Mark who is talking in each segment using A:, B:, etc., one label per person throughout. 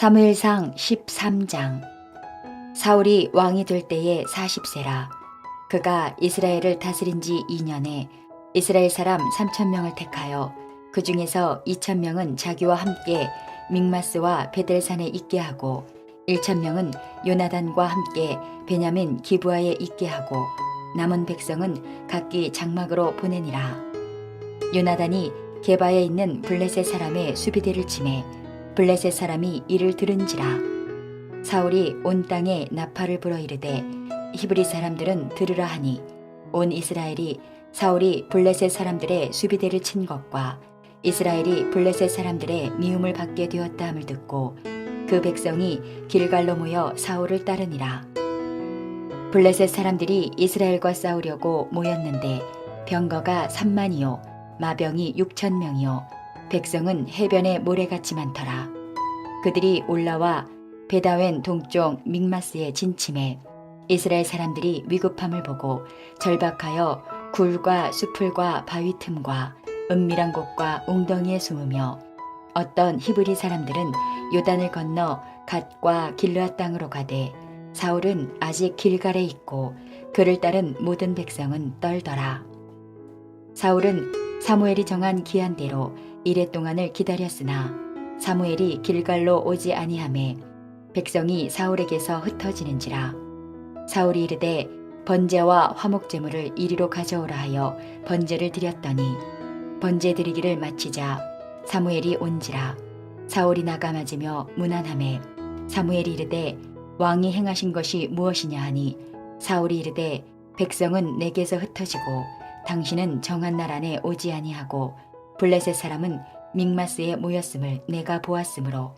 A: 사무엘상 13장. 사울이 왕이 될 때에 40세라. 그가 이스라엘을 다스린 지 2년에 이스라엘 사람 3,000명을 택하여 그 중에서 2,000명은 자기와 함께 믹마스와 베델산에 있게 하고 1,000명은 요나단과 함께 베냐민 기브아에 있게 하고 남은 백성은 각기 장막으로 보내니라. 요나단이 게바에 있는 블레셋 사람의 수비대를 치매 블레셋 사람이 이를 들은지라. 사울이 온 땅에 나팔을 불어 이르되 히브리 사람들은 들으라 하니 온 이스라엘이 사울이 블레셋 사람들의 수비대를 친 것과 이스라엘이 블레셋 사람들의 미움을 받게 되었다 함을 듣고 그 백성이 길갈로 모여 사울을 따르니라. 블레셋 사람들이 이스라엘과 싸우려고 모였는데 병거가 3만이요 마병이 6,000명이요 백성은 해변에 모래같이 많더라. 그들이 올라와 베다웬 동쪽 믹마스에 진침해 이스라엘 사람들이 위급함을 보고 절박하여 굴과 수풀과 바위 틈과 은밀한 곳과 웅덩이에 숨으며 어떤 히브리 사람들은 요단을 건너 갓과 길르앗 땅으로 가되 사울은 아직 길갈에 있고 그를 따른 모든 백성은 떨더라. 사울은 사무엘이 정한 기한대로 이레 동안을 기다렸으나 사무엘이 길갈로 오지 아니하매 백성이 사울에게서 흩어지는지라. 사울이 이르되 번제와 화목제물을 이리로 가져오라 하여 번제를 드렸더니 번제 드리기를 마치자 사무엘이 온지라. 사울이 나가 맞으며 문안하매 사무엘이 이르되 왕이 행하신 것이 무엇이냐 하니 사울이 이르되 백성은 내게서 흩어지고 당신은 정한 날 안에 오지 아니하고 블레셋 사람은 믹마스에 모였음을 내가 보았으므로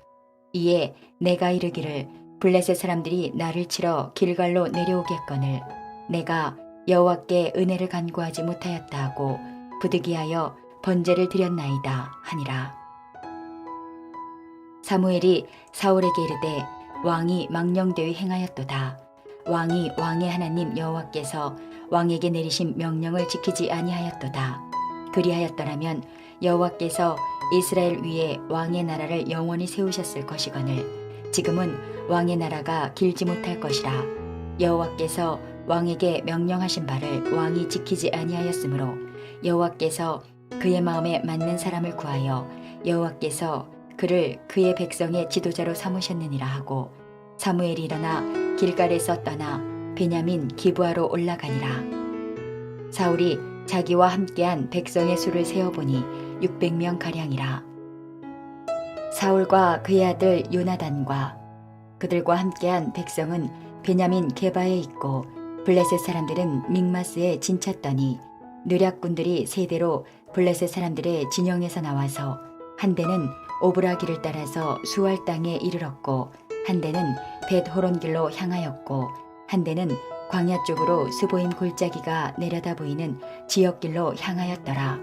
A: 이에 내가 이르기를 블레셋 사람들이 나를 치러 길갈로 내려오겠거늘 내가 여호와께 은혜를 간구하지 못하였다 하고 부득이하여 번제를 드렸나이다 하니라. 사무엘이 사울에게 이르되 왕이 망령되이 행하였도다. 왕이 왕의 하나님 여호와께서 왕에게 내리신 명령을 지키지 아니하였도다. 그리하였더라면 여호와께서 이스라엘 위에 왕의 나라를 영원히 세우셨을 것이거늘 지금은 왕의 나라가 길지 못할 것이라. 여호와께서 왕에게 명령하신 바를 왕이 지키지 아니하였으므로 여호와께서 그의 마음에 맞는 사람을 구하여 여호와께서 그를 그의 백성의 지도자로 삼으셨느니라 하고 사무엘이 일어나 길갈에서 떠나 베냐민 기브아로 올라가니라. 사울이 자기와 함께한 백성의 수를 세어보니 600명 가량이라. 사울과 그의 아들 요나단과 그들과 함께한 백성은 베냐민 게바에 있고 블레셋 사람들은 믹마스에 진쳤더니 느략군들이 세대로 블레셋 사람들의 진영에서 나와서 한 대는 오브라길을 따라서 수알 땅에 이르렀고 한 대는 벳호론 길로 향하였고 한 대는 광야 쪽으로 스보임 골짜기가 내려다 보이는 지역길로 향하였더라.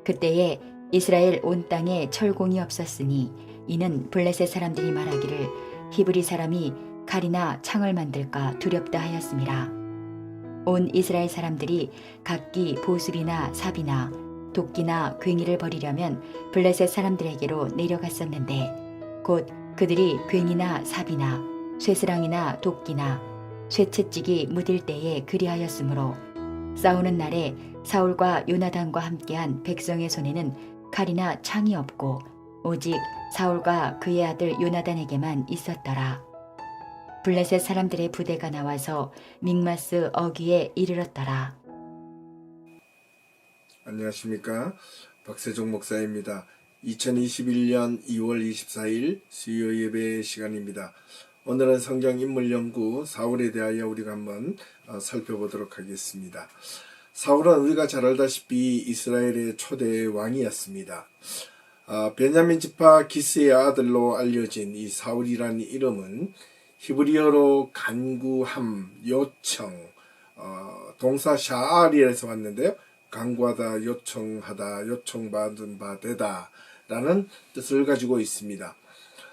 A: 그때에 이스라엘 온 땅에 철공이 없었으니 이는 블레셋 사람들이 말하기를 히브리 사람이 칼이나 창을 만들까 두렵다 하였음이라. 온 이스라엘 사람들이 각기 보슬이나 삽이나 도끼나 괭이를 버리려면 블레셋 사람들에게로 내려갔었는데 곧 그들이 괭이나 삽이나 쇠스랑이나 도끼나 쇠채찍이 묻을 때에 그리하였으므로 싸우는 날에 사울과 요나단과 함께한 백성의 손에는 칼이나 창이 없고 오직 사울과 그의 아들 요나단에게만 있었더라. 블레셋 사람들의 부대가 나와서 믹마스 어귀에 이르렀더라.
B: 안녕하십니까, 박세종 목사입니다. 2021년 2월 24일 수요 예배 시간입니다. 오늘은 성경 인물 연구 사울에 대하여 우리가 한번 살펴보도록 하겠습니다. 사울은 우리가 잘 알다시피 이스라엘의 초대 왕이었습니다. 베냐민 지파 기스의 아들로 알려진 이 사울이라는 이름은 히브리어로 간구함, 요청, 동사 샤알이라서 왔는데요. 간구하다, 요청하다, 요청받은 바 되다 라는 뜻을 가지고 있습니다.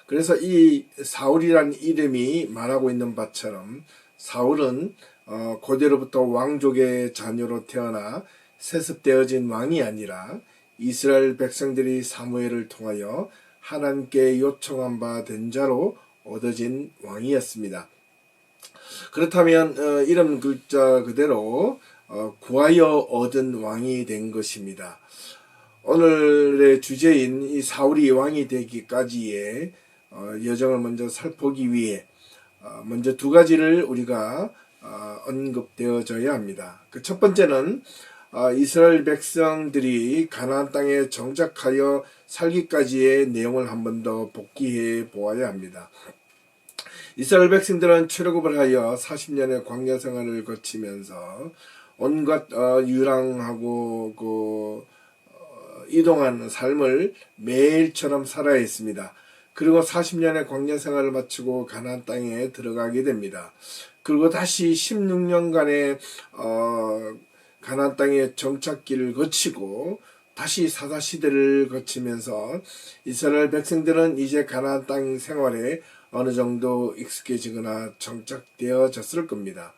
B: 그래서 이 사울이라는 이름이 말하고 있는 바처럼 사울은 고대로부터 왕족의 자녀로 태어나 세습되어진 왕이 아니라 이스라엘 백성들이 사무엘을 통하여 하나님께 요청한 바 된 자로 얻어진 왕이었습니다. 그렇다면 이름 글자 그대로 구하여 얻은 왕이 된 것입니다. 오늘의 주제인 이 사울이 왕이 되기까지의 여정을 먼저 살펴보기 위해 먼저 두 가지를 우리가 언급되어져야 합니다. 그 첫 번째는 이스라엘 백성들이 가나안 땅에 정착하여 살기까지의 내용을 한 번 더 복기해 보아야 합니다. 이스라엘 백성들은 출애굽을 하여 40년의 광야 생활을 거치면서 온갖 유랑하고 이동하는 삶을 매일처럼 살아야 했습니다. 그리고 40년의 광야 생활을 마치고 가나안 땅에 들어가게 됩니다. 그리고 다시 16년간의 가나안 땅의 정착기를 거치고 다시 사사시대를 거치면서 이스라엘 백성들은 이제 가나안 땅 생활에 어느 정도 익숙해지거나 정착되어졌을 겁니다.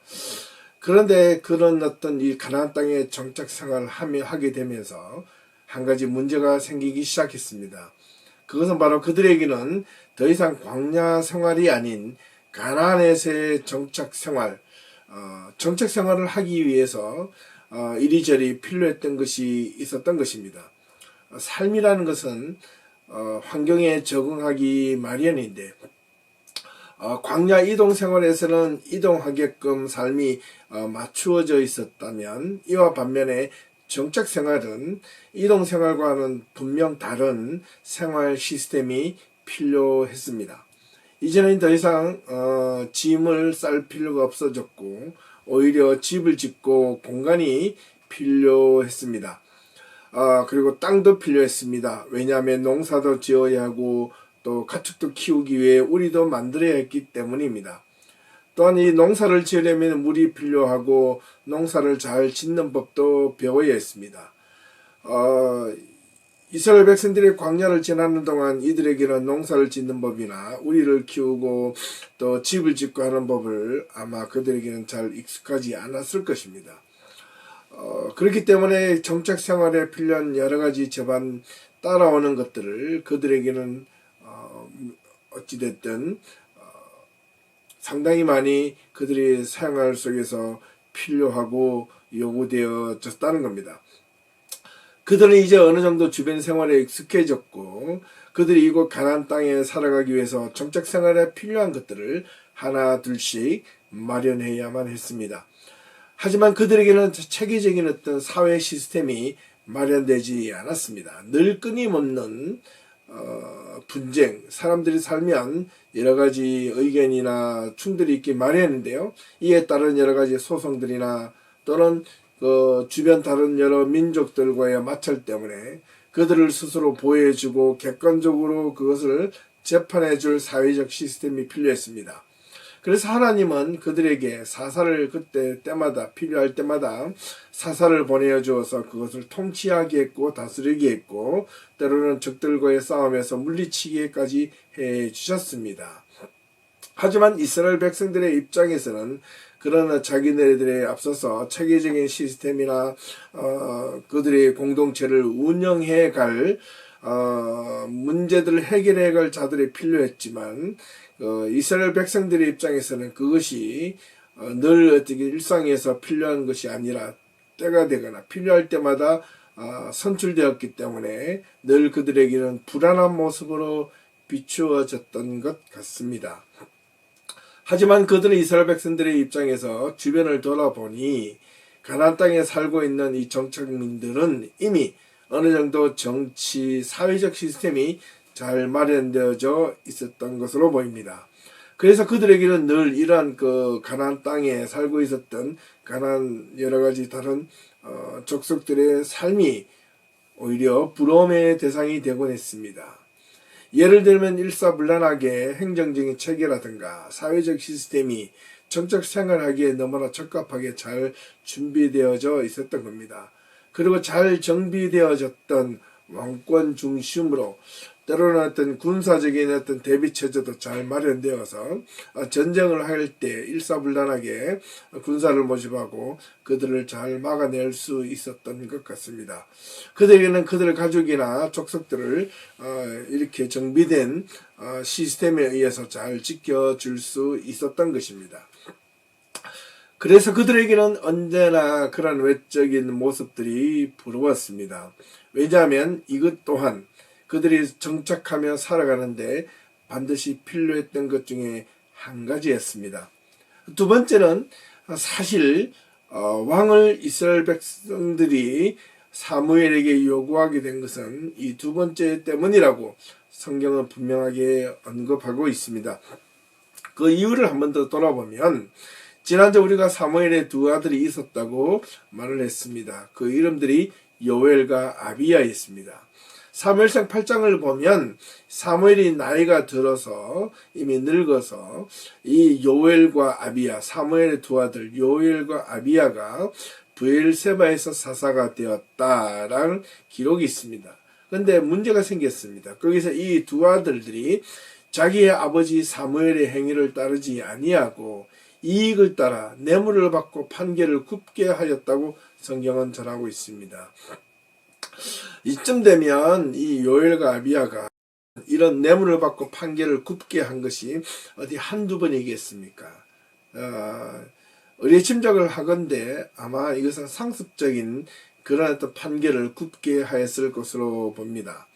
B: 그런데 그런 어떤 이 가나안 땅의 정착 생활을 하게 되면서 한 가지 문제가 생기기 시작했습니다. 그것은 바로 그들에게는 더 이상 광야 생활이 아닌 가나안에서의 정착 생활, 정착 생활을 하기 위해서 이리저리 필요했던 것이 있었던 것입니다. 삶이라는 것은 환경에 적응하기 마련인데 광야 이동 생활에서는 이동하게끔 삶이 맞추어져 있었다면 이와 반면에 정착 생활은 이동 생활과는 분명 다른 생활 시스템이 필요했습니다. 이제는 더 이상 짐을 쌀 필요가 없어졌고 오히려 집을 짓고 공간이 필요했습니다. 그리고 땅도 필요했습니다. 왜냐하면 농사도 지어야 하고 또 가축도 키우기 위해 우리도 만들어야 했기 때문입니다. 또한 이 농사를 지으려면 물이 필요하고 농사를 잘 짓는 법도 배워야 했습니다. 이스라엘 백성들이 광야를 지나는 동안 이들에게는 농사를 짓는 법이나 우리를 키우고 또 집을 짓고 하는 법을 아마 그들에게는 잘 익숙하지 않았을 것입니다. 그렇기 때문에 정착 생활에 필요한 여러 가지 제반 따라오는 것들을 그들에게는 어찌됐든 상당히 많이 그들의 생활 속에서 필요하고 요구되어졌다는 겁니다. 그들은 이제 어느 정도 주변 생활에 익숙해졌고 그들이 이곳 가나안 땅에 살아가기 위해서 정착 생활에 필요한 것들을 하나 둘씩 마련해야만 했습니다. 하지만 그들에게는 체계적인 어떤 사회 시스템이 마련되지 않았습니다. 늘 끊임없는 분쟁, 사람들이 살면 여러 가지 의견이나 충돌이 있기 마련인데요. 이에 따른 여러 가지 소송들이나 또는 주변 다른 여러 민족들과의 마찰 때문에 그들을 스스로 보호해주고 객관적으로 그것을 재판해줄 사회적 시스템이 필요했습니다. 그래서 하나님은 그들에게 사사를 때마다 필요할 때마다 사사를 보내어 주어서 그것을 통치하게 했고 다스리게 했고 때로는 적들과의 싸움에서 물리치기까지 해 주셨습니다. 하지만 이스라엘 백성들의 입장에서는 그러나 자기네들에 앞서서 체계적인 시스템이나 그들의 공동체를 운영해 갈 문제들을 해결해 갈 자들이 필요했지만 이스라엘 백성들의 입장에서는 그것이 늘 어떻게 일상에서 필요한 것이 아니라 때가 되거나 필요할 때마다 선출되었기 때문에 늘 그들에게는 불안한 모습으로 비추어졌던 것 같습니다. 하지만 그들은 이스라엘 백성들의 입장에서 주변을 돌아보니 가나안 땅에 살고 있는 이 정착민들은 이미 어느 정도 정치, 사회적 시스템이 잘 마련되어져 있었던 것으로 보입니다. 그래서 그들에게는 늘 이러한 가나안 땅에 살고 있었던 가나안 여러 가지 다른 족속들의 삶이 오히려 부러움의 대상이 되곤 했습니다. 예를 들면 일사불란하게 행정적인 체계라든가 사회적 시스템이 정착 생활하기에 너무나 적합하게 잘 준비되어져 있었던 겁니다. 그리고 잘 정비되어졌던 왕권 중심으로 때로는 어떤 군사적인 어떤 대비 체제도 잘 마련되어서 전쟁을 할 때 일사불란하게 군사를 모집하고 그들을 잘 막아낼 수 있었던 것 같습니다. 그들에게는 그들 가족이나 족속들을 이렇게 정비된 시스템에 의해서 잘 지켜줄 수 있었던 것입니다. 그래서 그들에게는 언제나 그런 외적인 모습들이 부러웠습니다. 왜냐하면 이것 또한 그들이 정착하며 살아가는데 반드시 필요했던 것 중에 한 가지였습니다. 두 번째는 사실 왕을 이스라엘 백성들이 사무엘에게 요구하게 된 것은 이 두 번째 때문이라고 성경은 분명하게 언급하고 있습니다. 그 이유를 한 번 더 돌아보면 지난주 우리가 사무엘의 두 아들이 있었다고 말을 했습니다. 그 이름들이 요엘과 아비야였습니다. 사무엘상 8장을 보면 사무엘이 나이가 들어서 이미 늙어서 이 요엘과 아비야, 사무엘의 두 아들 요엘과 아비야가 브엘세바에서 사사가 되었다라는 기록이 있습니다. 그런데 문제가 생겼습니다. 거기서 이 두 아들들이 자기의 아버지 사무엘의 행위를 따르지 아니하고 이익을 따라 뇌물을 받고 판결을 굽게 하였다고 성경은 전하고 있습니다. 이쯤 되면 이 요엘과 아비야가 이런 뇌물을 받고 판결을 굽게 한 것이 어디 한두 번이겠습니까? 의례침작을 하건대 아마 이것은 상습적인 그런 어떤 판결을 굽게 하였을 것으로 봅니다.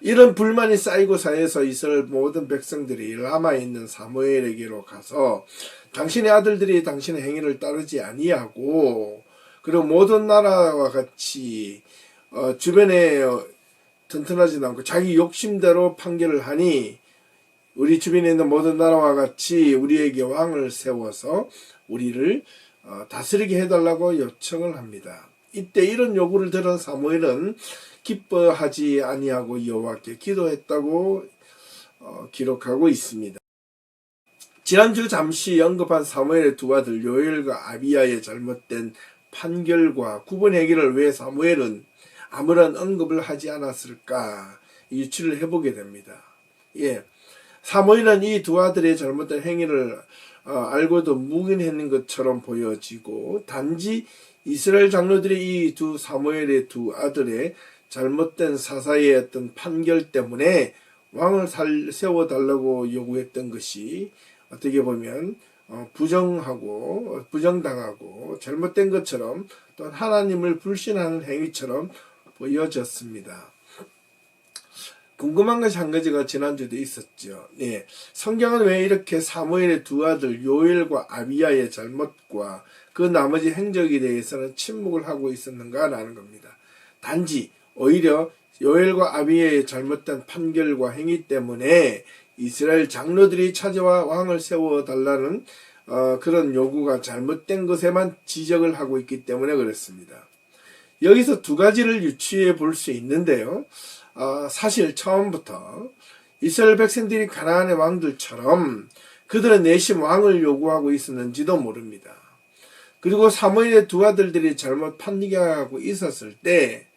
B: 이런 불만이 쌓이고 쌓여서 이스라엘 모든 백성들이 라마에 있는 사무엘에게로 가서 당신의 아들들이 당신의 행위를 따르지 아니하고 그리고 모든 나라와 같이 주변에 튼튼하지 않고 자기 욕심대로 판결을 하니 우리 주변에 있는 모든 나라와 같이 우리에게 왕을 세워서 우리를 다스리게 해달라고 요청을 합니다. 이때 이런 요구를 들은 사무엘은 기뻐하지 아니하고 여호와께 기도했다고 기록하고 있습니다. 지난주 잠시 언급한 사무엘의 두 아들 요엘과 아비야의 잘못된 판결과 구분하기를 왜 사무엘은 아무런 언급을 하지 않았을까 유추를 해보게 됩니다. 사무엘은 이 두 아들의 잘못된 행위를 알고도 묵인했는 것처럼 보여지고 단지 이스라엘 장로들이 이 두 사무엘의 두 아들의 잘못된 사사의 어떤 판결 때문에 왕을 세워달라고 요구했던 것이 어떻게 보면 부정당하고 잘못된 것처럼 또 하나님을 불신하는 행위처럼 보여졌습니다. 궁금한 것이 한 가지가 지난주도 있었죠. 성경은 왜 이렇게 사무엘의 두 아들 요엘과 아비야의 잘못과 그 나머지 행적에 대해서는 침묵을 하고 있었는가라는 겁니다. 단지 오히려 요엘과 아비야의 잘못된 판결과 행위 때문에 이스라엘 장로들이 찾아와 왕을 세워달라는 그런 요구가 잘못된 것에만 지적을 하고 있기 때문에 그렇습니다. 여기서 두 가지를 유추해 볼 수 있는데요. 사실 처음부터 이스라엘 백성들이 가나안의 왕들처럼 그들은 내심 왕을 요구하고 있었는지도 모릅니다. 그리고 사무엘의 두 아들들이 잘못 판결하고 있었을 때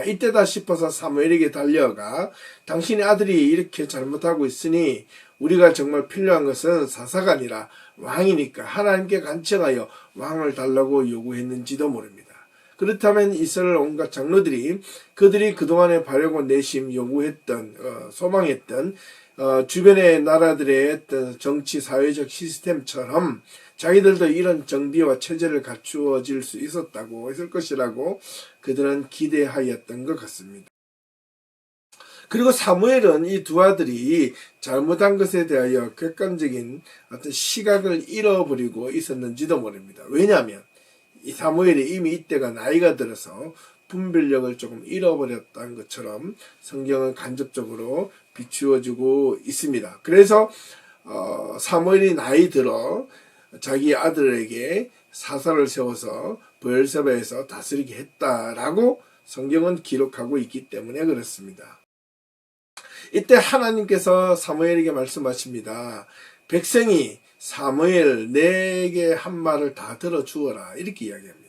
B: 이때다 싶어서 사무엘에게 달려가 당신의 아들이 이렇게 잘못하고 있으니 우리가 정말 필요한 것은 사사가 아니라 왕이니까 하나님께 간청하여 왕을 달라고 요구했는지도 모릅니다. 그렇다면 이스라엘 온갖 장로들이 그들이 그동안에 바라고 내심 요구했던 소망했던 주변의 나라들의 어떤 정치 사회적 시스템처럼 자기들도 이런 정비와 체제를 갖추어질 수 있었다고 했을 것이라고 그들은 기대하였던 것 같습니다. 그리고 사무엘은 이 두 아들이 잘못한 것에 대하여 객관적인 어떤 시각을 잃어버리고 있었는지도 모릅니다. 왜냐하면 이 사무엘이 이미 이때가 나이가 들어서 분별력을 조금 잃어버렸다는 것처럼 성경은 간접적으로 비추어주고 있습니다. 그래서 사무엘이 나이 들어 자기 아들에게 사사를 세워서 브엘세바에서 다스리게 했다라고 성경은 기록하고 있기 때문에 그렇습니다. 이때 하나님께서 사무엘에게 말씀하십니다. 백성이 사무엘 내게 한 말을 다 들어주어라 이렇게 이야기합니다.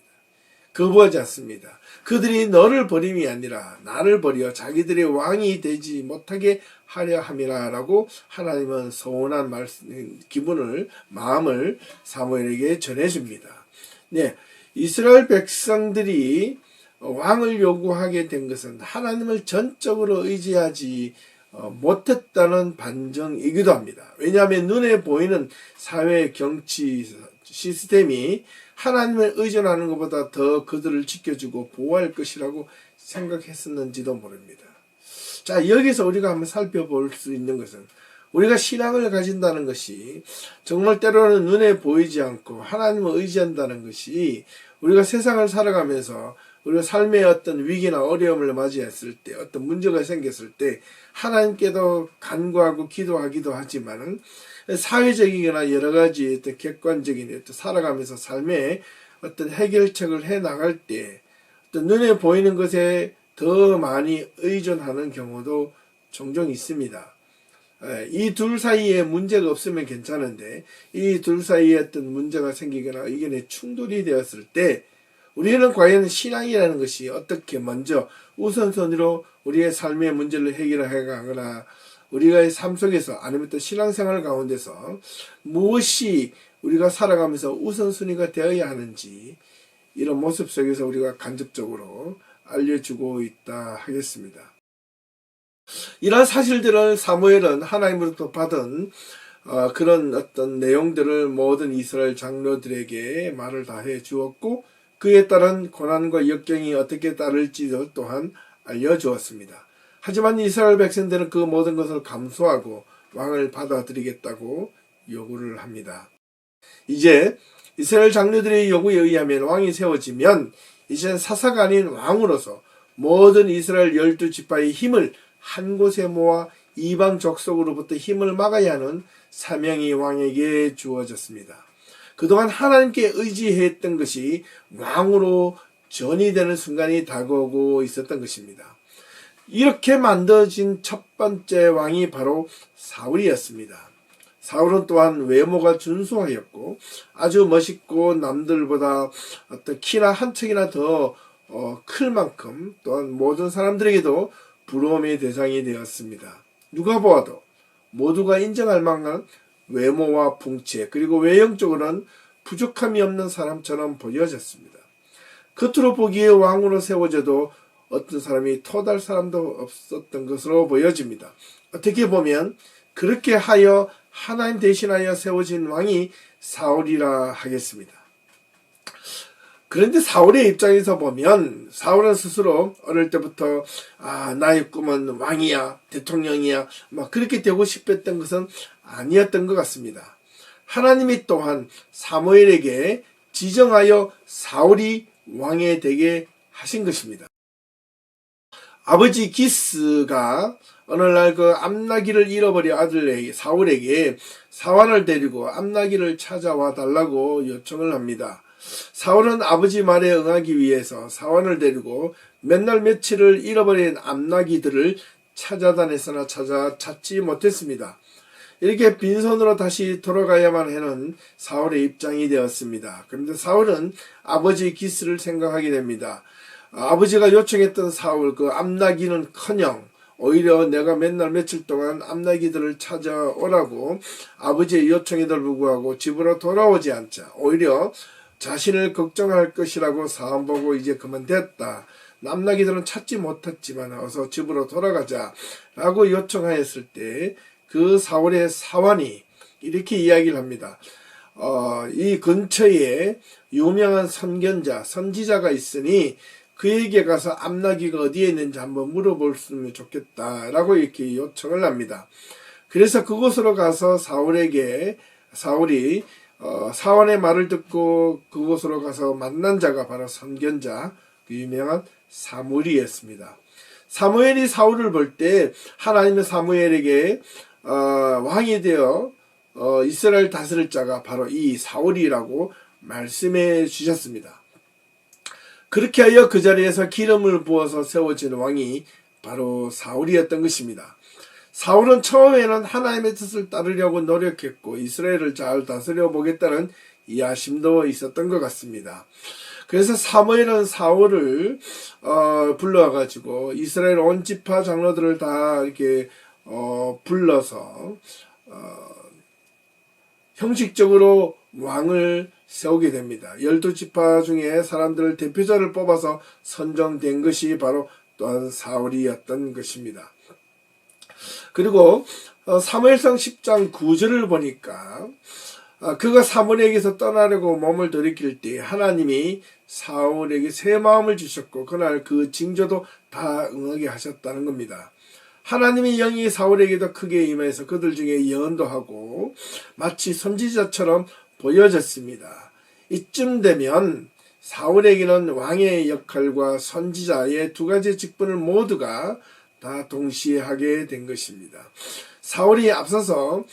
B: 거부하지 않습니다. 그들이 너를 버림이 아니라 나를 버려 자기들의 왕이 되지 못하게 하려 함이라 라고 하나님은 서운한 마음을 사무엘에게 전해줍니다. 네, 이스라엘 백성들이 왕을 요구하게 된 것은 하나님을 전적으로 의지하지 못했다는 반증이기도 합니다. 왜냐하면 눈에 보이는 사회 정치 시스템이 하나님을 의존하는 것보다 더 그들을 지켜주고 보호할 것이라고 생각했었는지도 모릅니다. 자, 여기서 우리가 한번 살펴볼 수 있는 것은 우리가 신앙을 가진다는 것이 정말 때로는 눈에 보이지 않고 하나님을 의지한다는 것이 우리가 세상을 살아가면서 우리가 삶의 어떤 위기나 어려움을 맞이했을 때 어떤 문제가 생겼을 때 하나님께도 간구하고 기도하기도 하지만은 사회적이거나 여러 가지 어떤 객관적인 어떤 살아가면서 삶의 어떤 해결책을 해 나갈 때 어떤 눈에 보이는 것에 더 많이 의존하는 경우도 종종 있습니다. 이 둘 사이에 문제가 없으면 괜찮은데 이 둘 사이에 어떤 문제가 생기거나 의견의 충돌이 되었을 때 우리는 과연 신앙이라는 것이 어떻게 먼저 우선순위로 우리의 삶의 문제를 해결해 가거나 우리가 삶 속에서 아니면 또 신앙생활 가운데서 무엇이 우리가 살아가면서 우선순위가 되어야 하는지 이런 모습 속에서 우리가 간접적으로 알려주고 있다 하겠습니다. 이러한 사실들을 사무엘은 하나님으로부터 받은 그런 어떤 내용들을 모든 이스라엘 장로들에게 말을 다 해 주었고 그에 따른 고난과 역경이 어떻게 따를지도 또한 알려주었습니다. 하지만 이스라엘 백성들은 그 모든 것을 감수하고 왕을 받아들이겠다고 요구를 합니다. 이제 이스라엘 장로들의 요구에 의하면 왕이 세워지면 이젠 사사가 아닌 왕으로서 모든 이스라엘 12지파의 힘을 한 곳에 모아 이방 족속으로부터 힘을 막아야 하는 사명이 왕에게 주어졌습니다. 그동안 하나님께 의지했던 것이 왕으로 전이되는 순간이 다가오고 있었던 것입니다. 이렇게 만들어진 첫 번째 왕이 바로 사울이었습니다. 사울은 또한 외모가 준수하였고 아주 멋있고 남들보다 어떤 키나 한 척이나 더 클 만큼 또한 모든 사람들에게도 부러움의 대상이 되었습니다. 누가 보아도 모두가 인정할 만한 외모와 풍채 그리고 외형적으로는 부족함이 없는 사람처럼 보여졌습니다. 겉으로 보기에 왕으로 세워져도 어떤 사람이 토달 사람도 없었던 것으로 보여집니다. 어떻게 보면 그렇게 하여 하나님 대신하여 세워진 왕이 사울이라 하겠습니다. 그런데 사울의 입장에서 보면 사울은 스스로 어릴 때부터 나의 꿈은 왕이야 대통령이야 막 그렇게 되고 싶었던 것은 아니었던 것 같습니다. 하나님이 또한 사무엘에게 지정하여 사울이 왕이 되게 하신 것입니다. 아버지 기스가 어느 날 그 암나기를 잃어버린 아들 사울에게 사환을 데리고 암나기를 찾아와 달라고 요청을 합니다. 사울은 아버지 말에 응하기 위해서 사환을 데리고 몇 날 며칠을 잃어버린 암나기들을 찾아다녔으나 찾지 못했습니다. 이렇게 빈손으로 다시 돌아가야만 하는 사울의 입장이 되었습니다. 그런데 사울은 아버지 기스를 생각하게 됩니다. 아버지가 요청했던 사울 그 암나기는커녕 오히려 내가 맨날 며칠 동안 암나기들을 찾아오라고 아버지의 요청에도 불구하고 집으로 돌아오지 않자 오히려 자신을 걱정할 것이라고 사람 보고 이제 그만됐다. 암나기들은 찾지 못했지만 어서 집으로 돌아가자 라고 요청하였을 때 그 사울의 사환이 이렇게 이야기를 합니다. 이 근처에 유명한 선견자, 선지자가 있으니 그에게 가서 암나기가 어디에 있는지 한번 물어보면 좋겠다라고 이렇게 요청을 합니다. 그래서 그곳으로 가서 사울이 사환의 말을 듣고 그곳으로 가서 만난 자가 바로 선견자, 그 유명한 사무엘이었습니다. 사무엘이 사울을 볼 때 하나님은 사무엘에게 왕이 되어 이스라엘 다스릴 자가 바로 이 사울이라고 말씀해 주셨습니다. 그렇게 하여 그 자리에서 기름을 부어서 세워진 왕이 바로 사울이었던 것입니다. 사울은 처음에는 하나님의 뜻을 따르려고 노력했고 이스라엘을 잘 다스려 보겠다는 이하심도 있었던 것 같습니다. 그래서 사무엘은 사울을 불러가지고 이스라엘 온 지파 장로들을 다 이렇게 불러서 형식적으로 왕을 세우게 됩니다. 12지파 중에 사람들을 대표자를 뽑아서 선정된 것이 바로 또한 사울이었던 것입니다. 그리고 사무엘상 10장 9절을 보니까 그가 사무엘에게서 떠나려고 몸을 돌이킬 때 하나님이 사울에게 새 마음을 주셨고 그날 그 징조도 다 응하게 하셨다는 겁니다. 하나님의 영이 사울에게도 크게 임해서 그들 중에 예언도 하고 마치 선지자처럼 보여졌습니다. 이쯤 되면 사울에게는 왕의 역할과 선지자의 두 가지 직분을 모두가 다 동시에 하게 된 것입니다. 사울이 앞서서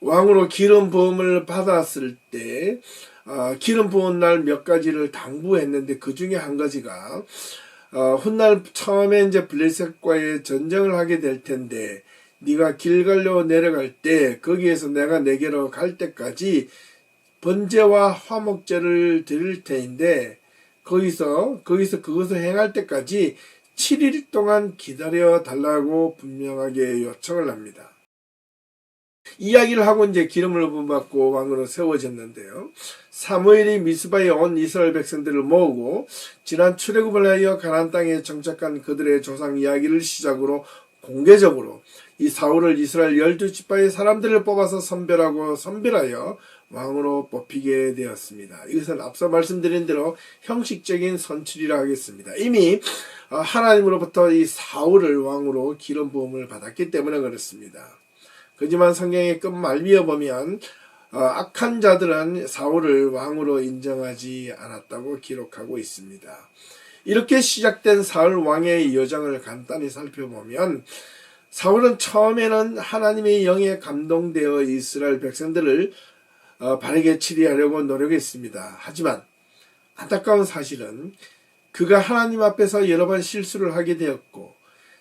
B: 왕으로 기름 부음을 받았을 때 기름 부은 날 몇 가지를 당부했는데 그 중에 한 가지가 훗날 처음에 이제 블레셋과의 전쟁을 하게 될 텐데 네가 길갈로 내려갈 때 거기에서 내가 내게로 갈 때까지 번제와 화목제를 드릴 테인데 거기서 그것을 행할 때까지 7일 동안 기다려 달라고 분명하게 요청을 합니다. 이야기를 하고 이제 기름을 부음받고 왕으로 세워졌는데요. 사무엘이 미스바에 온 이스라엘 백성들을 모으고 지난 출애굽을 하여 가나안 땅에 정착한 그들의 조상 이야기를 시작으로 공개적으로 이 사울을 이스라엘 12지파의 사람들을 뽑아서 선별하여 왕으로 뽑히게 되었습니다. 이것은 앞서 말씀드린 대로 형식적인 선출이라 하겠습니다. 이미 하나님으로부터 이 사울을 왕으로 기름 부음을 받았기 때문에 그렇습니다. 하지만 성경의 끝말미에 보면 악한 자들은 사울을 왕으로 인정하지 않았다고 기록하고 있습니다. 이렇게 시작된 사울 왕의 여정을 간단히 살펴보면 사울은 처음에는 하나님의 영에 감동되어 이스라엘 백성들을 바르게 치리하려고 노력했습니다. 하지만 안타까운 사실은 그가 하나님 앞에서 여러 번 실수를 하게 되었고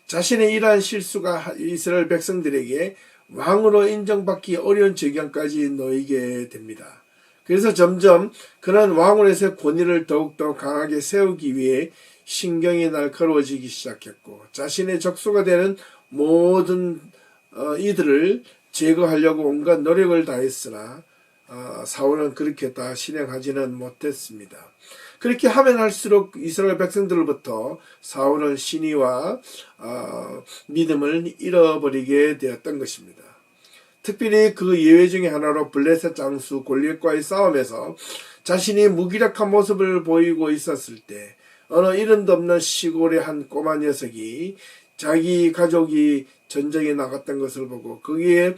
B: 자신의 이러한 실수가 이스라엘 백성들에게 왕으로 인정받기 어려운 지경까지 놓이게 됩니다. 그래서 점점 그는 왕으로서의 권위를 더욱더 강하게 세우기 위해 신경이 날카로워지기 시작했고 자신의 적수가 되는 모든 이들을 제거하려고 온갖 노력을 다했으나 사울은 그렇게 다 실행하지는 못했습니다. 그렇게 하면 할수록 이스라엘 백성들로부터 사울은 신의와 믿음을 잃어버리게 되었던 것입니다. 특별히 그 예외 중에 하나로 블레셋 장수 골리앗과의 싸움에서 자신이 무기력한 모습을 보이고 있었을 때 어느 이름도 없는 시골의 한 꼬마 녀석이 자기 가족이 전쟁에 나갔던 것을 보고 거기에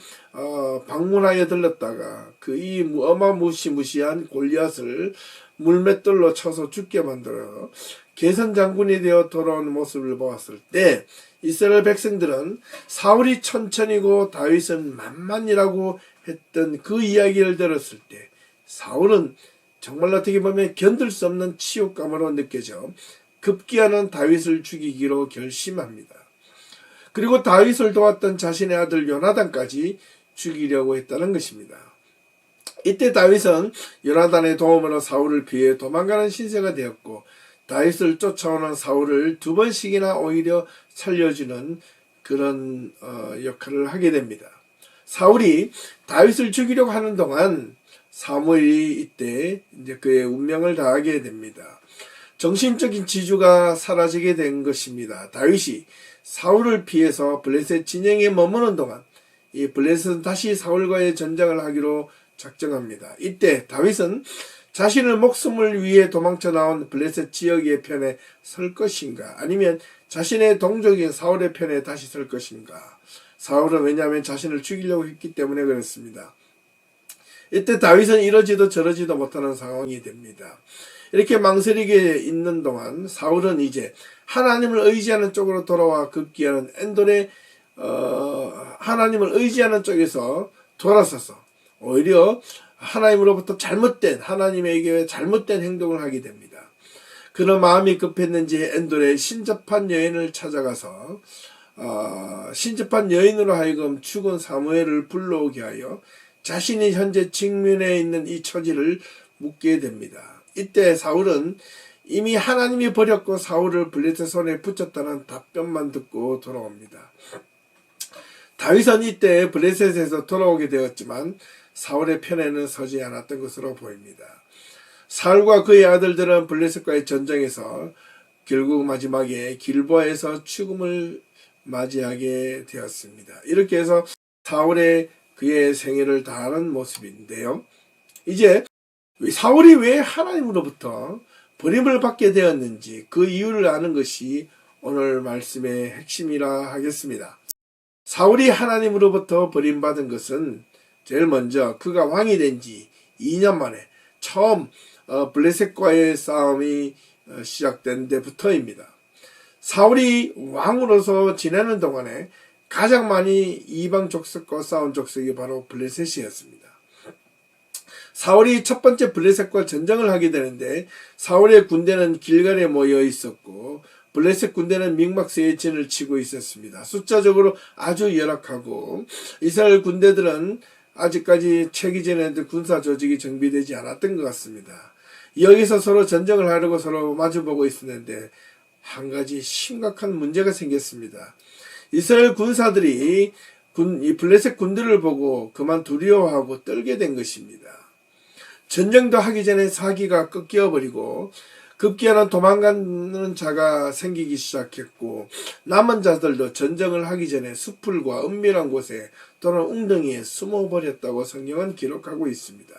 B: 방문하여 들렀다가 이 어마무시무시한 골리앗을 물맷돌로 쳐서 죽게 만들어 개선 장군이 되어 돌아오는 모습을 보았을 때 이스라엘 백성들은 사울이 천천히고 다윗은 만만이라고 했던 그 이야기를 들었을 때 사울은 정말 어떻게 보면 견딜 수 없는 치욕감으로 느껴져 급기야는 다윗을 죽이기로 결심합니다. 그리고 다윗을 도왔던 자신의 아들 요나단까지 죽이려고 했다는 것입니다. 이때 다윗은 요나단의 도움으로 사울을 피해 도망가는 신세가 되었고 다윗을 쫓아오는 사울을 2번씩이나 오히려 살려주는 그런 역할을 하게 됩니다. 사울이 다윗을 죽이려고 하는 동안 사무엘이 이때 이제 그의 운명을 다하게 됩니다. 정신적인 지주가 사라지게 된 것입니다. 다윗이 사울을 피해서 블레셋 진영에 머무는 동안 이 블레셋은 다시 사울과의 전쟁을 하기로 작정합니다. 이때 다윗은 자신의 목숨을 위해 도망쳐 나온 블레셋 지역의 편에 설 것인가 아니면 자신의 동족인 사울의 편에 다시 설 것인가. 사울은 왜냐하면 자신을 죽이려고 했기 때문에 그렇습니다. 이때 다윗은 이러지도 저러지도 못하는 상황이 됩니다. 이렇게 망설이게 있는 동안 사울은 이제 하나님을 의지하는 쪽으로 돌아와 급기야는 엔돌의 하나님을 의지하는 쪽에서 돌아서서 오히려 하나님으로부터 하나님에게 잘못된 행동을 하게 됩니다. 그런 마음이 급했는지 엔돌의 신접한 여인을 찾아가서 신접한 여인으로 하여금 죽은 사무엘을 불러오게 하여 자신이 현재 직면해 있는 이 처지를 묻게 됩니다. 이때 사울은 이미 하나님이 버렸고 사울을 블레셋 손에 붙였다는 답변만 듣고 돌아옵니다. 다윗은 이때 블레셋에서 돌아오게 되었지만 사울의 편에는 서지 않았던 것으로 보입니다. 사울과 그의 아들들은 블레셋과의 전쟁에서 결국 마지막에 길보아에서 죽음을 맞이하게 되었습니다. 이렇게 해서 사울의 그의 생애를 다하는 모습인데요. 이제 사울이 왜 하나님으로부터 버림을 받게 되었는지 그 이유를 아는 것이 오늘 말씀의 핵심이라 하겠습니다. 사울이 하나님으로부터 버림받은 것은 제일 먼저 그가 왕이 된 지 2년 만에 처음 블레셋과의 싸움이 시작된 데부터입니다. 사울이 왕으로서 지내는 동안에 가장 많이 이방 족속과 싸운 족속이 바로 블레셋이었습니다. 사울이 첫 번째 블레셋과 전쟁을 하게 되는데 사울의 군대는 길갈에 모여 있었고 블레셋 군대는 mikmak스에 진을 치고 있었습니다. 숫자적으로 아주 열악하고 이스라엘 군대들은 아직까지 채기전에도 군사 조직이 정비되지 않았던 것 같습니다. 여기서 서로 전쟁을 하려고 서로 마주보고 있었는데 한 가지 심각한 문제가 생겼습니다. 이스라엘 군사들이 이 블레셋 군대를 보고 그만 두려워하고 떨게 된 것입니다. 전쟁도 하기 전에 사기가 꺾여버리고 급기야는 도망가는 자가 생기기 시작했고 남은 자들도 전쟁을 하기 전에 수풀과 은밀한 곳에 또는 웅덩이에 숨어버렸다고 성경은 기록하고 있습니다.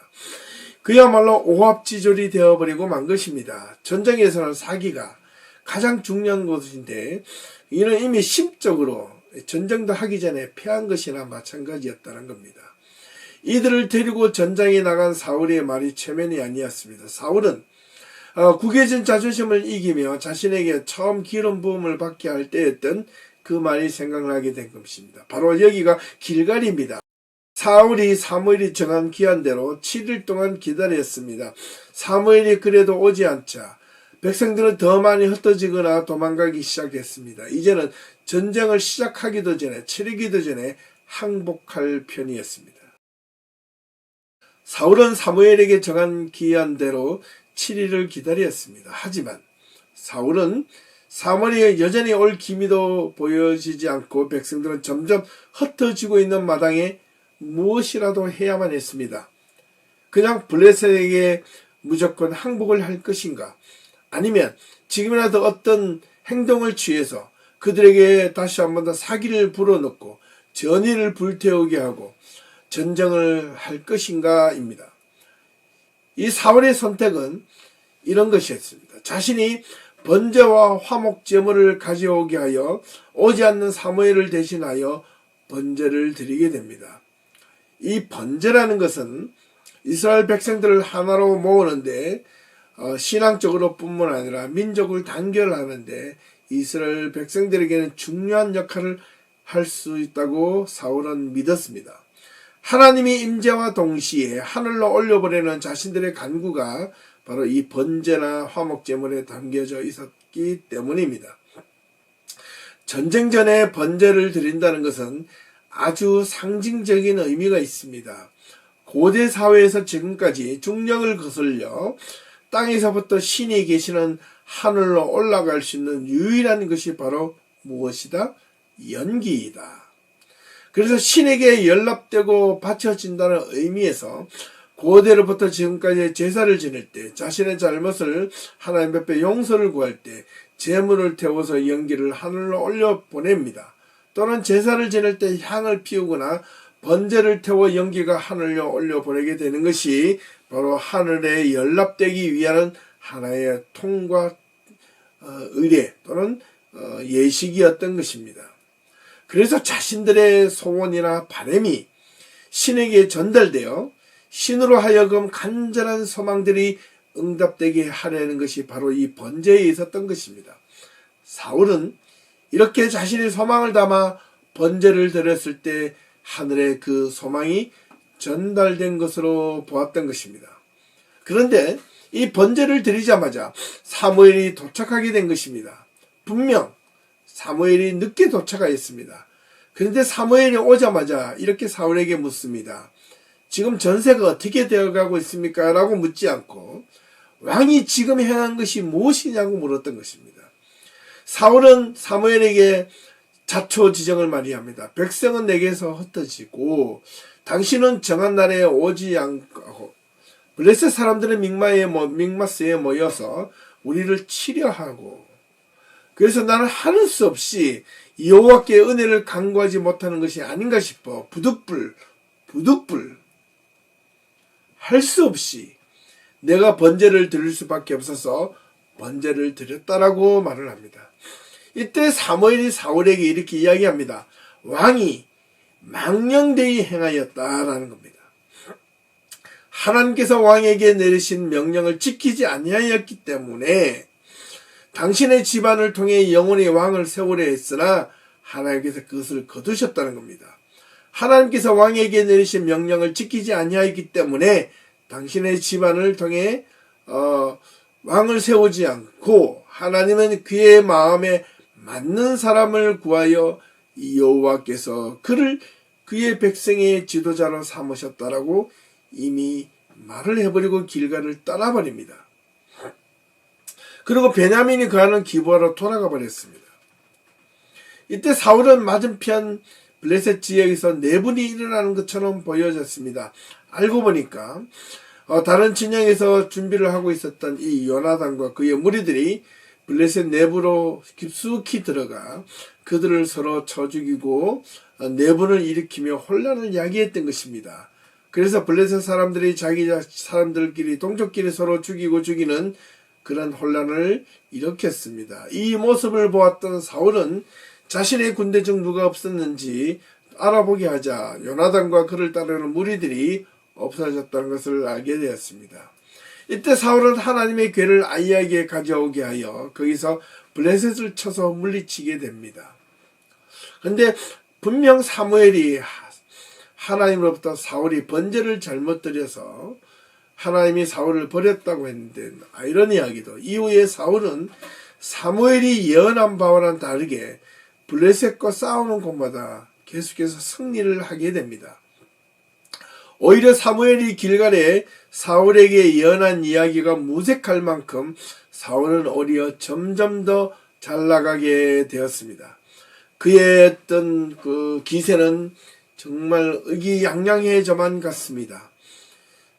B: 그야말로 오합지졸이 되어버리고 만 것입니다. 전쟁에서는 사기가 가장 중요한 것인데 이는 이미 심적으로 전쟁도 하기 전에 패한 것이나 마찬가지였다는 겁니다. 이들을 데리고 전장에 나간 사울의 말이 체면이 아니었습니다. 사울은 구겨진 자존심을 이기며 자신에게 처음 기름 부음을 받게 할 때였던 그 말이 생각나게 된 것입니다. 바로 여기가 길갈입니다. 사울이 사무엘이 정한 기한대로 7일 동안 기다렸습니다. 사무엘이 그래도 오지 않자 백성들은 더 많이 흩어지거나 도망가기 시작했습니다. 이제는 전쟁을 시작하기도 전에 치르기도 전에 항복할 편이었습니다. 사울은 사무엘에게 정한 기한대로 7일을 기다렸습니다. 하지만 사울은 사무엘이 여전히 올 기미도 보여지지 않고 백성들은 점점 흩어지고 있는 마당에 무엇이라도 해야만 했습니다. 그냥 블레셋에게 무조건 항복을 할 것인가? 아니면 지금이라도 어떤 행동을 취해서 그들에게 다시 한 번 더 사기를 불어넣고 전의를 불태우게 하고 전쟁을 할 것인가입니다. 이 사울의 선택은 이런 것이었습니다. 자신이 번제와 화목제물을 가져오게 하여 오지 않는 사무엘을 대신하여 번제를 드리게 됩니다. 이 번제라는 것은 이스라엘 백성들을 하나로 모으는데 신앙적으로 뿐만 아니라 민족을 단결하는데 이스라엘 백성들에게는 중요한 역할을 할 수 있다고 사울은 믿었습니다. 하나님이 임재와 동시에 하늘로 올려보내는 자신들의 간구가 바로 이 번제나 화목제물에 담겨져 있었기 때문입니다. 전쟁 전에 번제를 드린다는 것은 아주 상징적인 의미가 있습니다. 고대 사회에서 지금까지 중력을 거슬려 땅에서부터 신이 계시는 하늘로 올라갈 수 있는 유일한 것이 바로 무엇이다? 연기이다. 그래서 신에게 연락되고 바쳐진다는 의미에서 고대로부터 지금까지 제사를 지낼 때 자신의 잘못을 하나님 앞에 용서를 구할 때 제물을 태워서 연기를 하늘로 올려 보냅니다. 또는 제사를 지낼 때 향을 피우거나 번제를 태워 연기가 하늘로 올려 보내게 되는 것이 바로 하늘에 연락되기 위한 하나의 통과 의례 또는 예식이었던 것입니다. 그래서 자신들의 소원이나 바람이 신에게 전달되어 신으로 하여금 간절한 소망들이 응답되게 하려는 것이 바로 이 번제에 있었던 것입니다. 사울은 이렇게 자신의 소망을 담아 번제를 드렸을 때 하늘에 그 소망이 전달된 것으로 보았던 것입니다. 그런데 이 번제를 드리자마자 사무엘이 도착하게 된 것입니다. 분명 사무엘이 늦게 도착하였습니다. 그런데 사무엘이 오자마자 이렇게 사울에게 묻습니다. 지금 전세가 어떻게 되어가고 있습니까? 라고 묻지 않고 왕이 지금 행한 것이 무엇이냐고 물었던 것입니다. 사울은 사무엘에게 자초지정을 말이합니다. 백성은 내게서 흩어지고 당신은 정한 날에 오지 않고 블레셋 사람들은 믹마스에 모여서 우리를 치려하고 그래서 나는 하는 수 없이 여호와께 은혜를 간구하지 못하는 것이 아닌가 싶어 부득불 할 수 없이 내가 번제를 드릴 수밖에 없어서 번제를 드렸다라고 말을 합니다. 이때 사무엘이 사울에게 이렇게 이야기합니다. 왕이 망령되이 행하였다라는 겁니다. 하나님께서 왕에게 내리신 명령을 지키지 아니하였기 때문에 당신의 집안을 통해 영원히 왕을 세우려 했으나 하나님께서 그것을 거두셨다는 겁니다. 하나님께서 왕에게 내리신 명령을 지키지 아니하였기 때문에 당신의 집안을 통해 왕을 세우지 않고 하나님은 그의 마음에 맞는 사람을 구하여 여호와께서 그를 그의 백성의 지도자로 삼으셨다라고 이미 말을 해버리고 길가를 떠나버립니다. 그리고 베냐민이 거하는 기브아로 돌아가 버렸습니다. 이때 사울은 맞은편 블레셋 지역에서 내분이 일어나는 것처럼 보여졌습니다. 알고 보니까 다른 진영에서 준비를 하고 있었던 이 요나단과 그의 무리들이 블레셋 내부로 깊숙이 들어가 그들을 서로 쳐 죽이고 내분을 일으키며 혼란을 야기했던 것입니다. 그래서 블레셋 사람들이 자기 사람들끼리 동족끼리 서로 죽이는 그런 혼란을 일으켰습니다. 이 모습을 보았던 사울은 자신의 군대 중 누가 없었는지 알아보게 하자 요나단과 그를 따르는 무리들이 없어졌다는 것을 알게 되었습니다. 이때 사울은 하나님의 궤를 아이에게 가져오게 하여 거기서 블레셋을 쳐서 물리치게 됩니다. 그런데 분명 사무엘이 하나님으로부터 사울이 번제를 잘못 드려서 하나님이 사울을 버렸다고 했는데 아이러니하게도 이후에 사울은 사무엘이 예언한 바와는 다르게 블레셋과 싸우는 곳마다 계속해서 승리를 하게 됩니다. 오히려 사무엘이 길갈에 사울에게 예언한 이야기가 무색할 만큼 사울은 오히려 점점 더 잘 나가게 되었습니다. 그의 어떤 그 기세는 정말 의기양양해져만 갔습니다.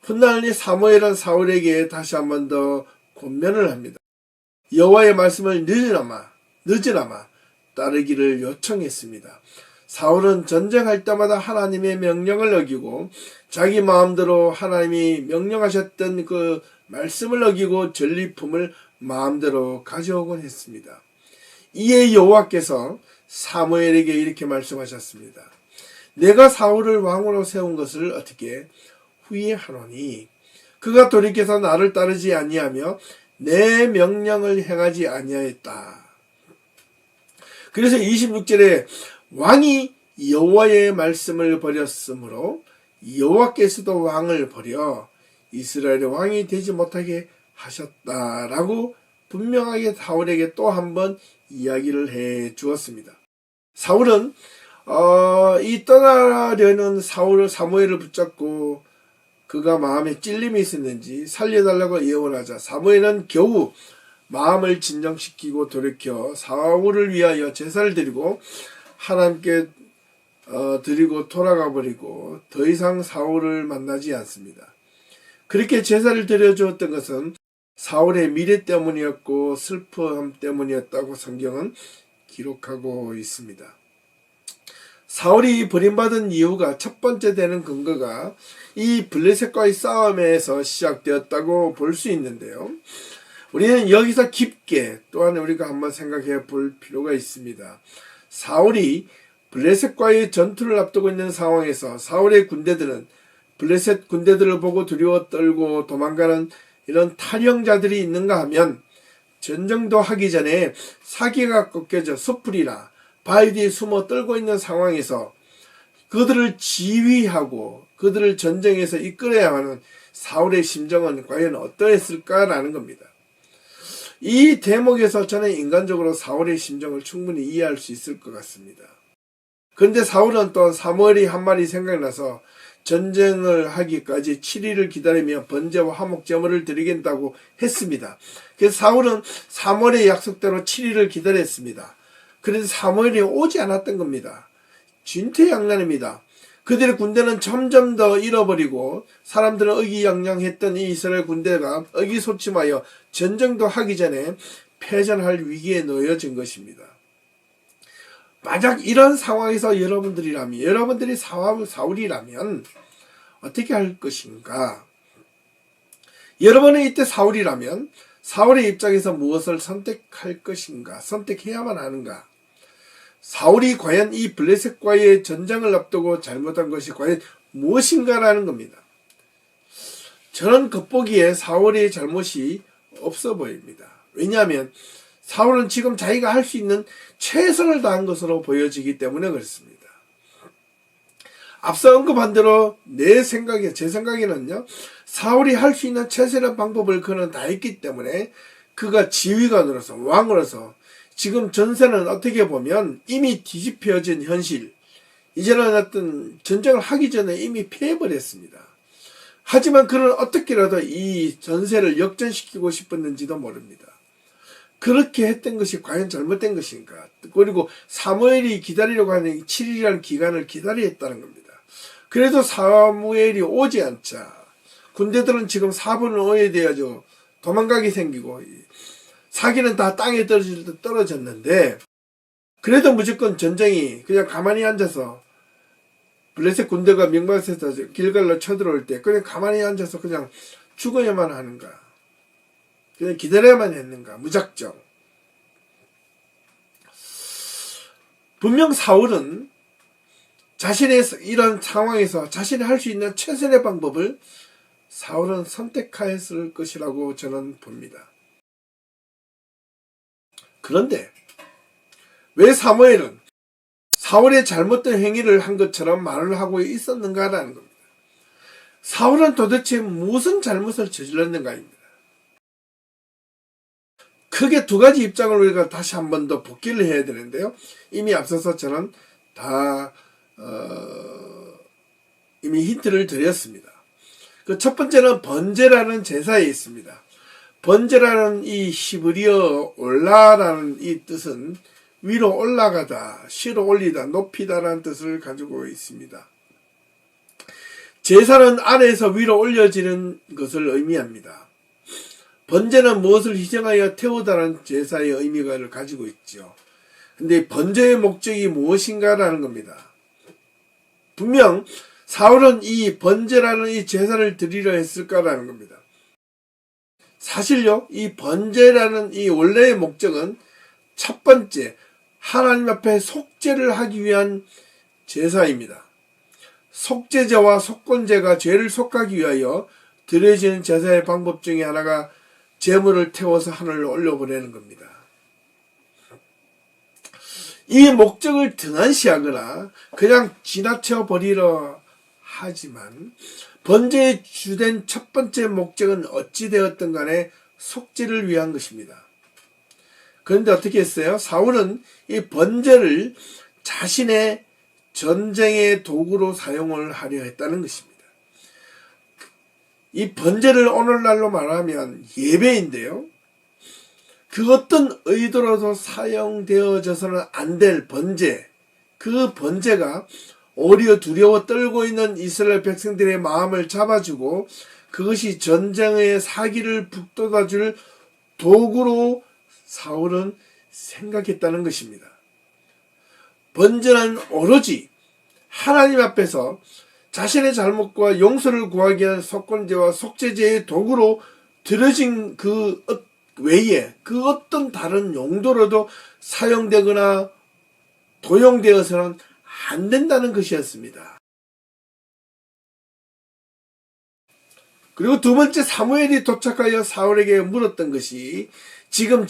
B: 훗날 사무엘은 사울에게 다시 한 번 더 권면을 합니다. 여호와의 말씀을 늦으나마 따르기를 요청했습니다. 사울은 전쟁할 때마다 하나님의 명령을 어기고 자기 마음대로 하나님이 명령하셨던 그 말씀을 어기고 전리품을 마음대로 가져오곤 했습니다. 이에 여호와께서 사무엘에게 이렇게 말씀하셨습니다. 내가 사울을 왕으로 세운 것을 어떻게 후회하노니 그가 돌이켜서 나를 따르지 아니하며 내 명령을 행하지 아니하였다. 그래서 26절에 왕이 여호와의 말씀을 버렸으므로 여호와께서도 왕을 버려 이스라엘의 왕이 되지 못하게 하셨다라고 분명하게 사울에게 또 한 번 이야기를 해 주었습니다. 사울은 이 떠나려는 사무엘을 붙잡고 그가 마음에 찔림이 있었는지 살려달라고 예언하자 사무엘은 겨우 마음을 진정시키고 돌이켜 사울을 위하여 제사를 드리고 하나님께 드리고 돌아가 버리고 더 이상 사울을 만나지 않습니다. 그렇게 제사를 드려주었던 것은 사울의 미래 때문이었고 슬픔 때문이었다고 성경은 기록하고 있습니다. 사울이 버림받은 이유가 첫 번째 되는 근거가 이 블레셋과의 싸움에서 시작되었다고 볼 수 있는데요. 우리는 여기서 깊게 또한 우리가 한번 생각해 볼 필요가 있습니다. 사울이 블레셋과의 전투를 앞두고 있는 상황에서 사울의 군대들은 블레셋 군대들을 보고 두려워 떨고 도망가는 이런 탈영자들이 있는가 하면 전쟁도 하기 전에 사기가 꺾여져 숯불이나 바위 뒤에 숨어 떨고 있는 상황에서 그들을 지휘하고 그들을 전쟁에서 이끌어야 하는 사울의 심정은 과연 어떠했을까라는 겁니다. 이 대목에서 저는 인간적으로 사울의 심정을 충분히 이해할 수 있을 것 같습니다. 그런데 사울은 또 사무엘이 한 말이 생각나서 전쟁을 하기까지 7일을 기다리며 번제와 화목제물을 드리겠다고 했습니다. 그래서 사울은 사무엘의 약속대로 7일을 기다렸습니다. 그래서 사무엘이 오지 않았던 겁니다. 진퇴양난입니다. 그들의 군대는 점점 더 잃어버리고 사람들은 의기양양했던 이 이스라엘 군대가 의기소침하여 전쟁도 하기 전에 패전할 위기에 놓여진 것입니다. 만약 이런 상황에서 여러분들이 사울이라면 어떻게 할 것인가? 여러분은 이때 사울이라면 사울의 입장에서 무엇을 선택할 것인가? 선택해야만 하는가? 사울이 과연 이 블레셋과의 전쟁을 앞두고 잘못한 것이 과연 무엇인가라는 겁니다. 저는 겉보기에 사울의 잘못이 없어 보입니다. 왜냐하면 사울은 지금 자기가 할 수 있는 최선을 다한 것으로 보여지기 때문에 그렇습니다. 앞서 언급한 대로 제 생각에는요, 사울이 할 수 있는 최선의 방법을 그는 다 했기 때문에 그가 지휘관으로서, 왕으로서 지금 전세는 어떻게 보면 이미 뒤집혀진 현실, 이제는 어떤 전쟁을 하기 전에 이미 패해버렸습니다. 하지만 그는 어떻게라도 이 전세를 역전시키고 싶었는지도 모릅니다. 그렇게 했던 것이 과연 잘못된 것인가? 그리고 사무엘이 기다리려고 하는 7일이라는 기간을 기다렸다는 겁니다. 그래도 사무엘이 오지 않자 군대들은 지금 4분 후에 돼야죠. 도망가게 생기고 사기는 다 땅에 떨어졌는데 그래도 무조건 전쟁이 그냥 가만히 앉아서 블레셋 군대가 명박에서 길갈로 쳐들어올 때 그냥 가만히 앉아서 그냥 죽어야만 하는가? 그냥 기다려야만 했는가? 무작정. 분명 사울은 자신의 이런 상황에서 자신이 할 수 있는 최선의 방법을 사울은 선택하였을 것이라고 저는 봅니다. 그런데 왜 사무엘은 사울의 잘못된 행위를 한 것처럼 말을 하고 있었는가라는 겁니다. 사울은 도대체 무슨 잘못을 저질렀는가입니다. 크게 두 가지 입장을 우리가 다시 한 번 더 복기를 해야 되는데요. 이미 앞서서 저는 다 이미 힌트를 드렸습니다. 그 첫 번째는 번제라는 제사에 있습니다. 번제라는 이 히브리어 올라라는 이 뜻은 위로 올라가다, 실어 올리다, 높이다라는 뜻을 가지고 있습니다. 제사는 아래에서 위로 올려지는 것을 의미합니다. 번제는 무엇을 희생하여 태우다는 제사의 의미를 가지고 있죠. 근데 번제의 목적이 무엇인가라는 겁니다. 분명 사울은 이 번제라는 이 제사를 드리려 했을까라는 겁니다. 사실요, 이 번제라는 이 원래의 목적은 첫 번째, 하나님 앞에 속죄를 하기 위한 제사입니다. 속죄제와 속건제가 죄를 속하기 위하여 드려지는 제사의 방법 중에 하나가 제물을 태워서 하늘로 올려보내는 겁니다. 이 목적을 등한시하거나 그냥 지나쳐 버리려 하지만 번제의 주된 첫 번째 목적은 어찌 되었든 간에 속죄를 위한 것입니다. 그런데 어떻게 했어요? 사울은 이 번제를 자신의 전쟁의 도구로 사용을 하려 했다는 것입니다. 이 번제를 오늘날로 말하면 예배인데요. 그 어떤 의도로도 사용되어져서는 안 될 번제, 그 번제가 오히려 두려워 떨고 있는 이스라엘 백성들의 마음을 잡아주고 그것이 전쟁의 사기를 북돋아줄 도구로 사울은 생각했다는 것입니다. 번제는 오로지 하나님 앞에서 자신의 잘못과 용서를 구하기 위한 속건제와 속죄제의 도구로 드려진 그 외에 그 어떤 다른 용도로도 사용되거나 도용되어서는 안 된다는 것이었습니다. 그리고 두 번째, 사무엘이 도착하여 사울에게 물었던 것이 지금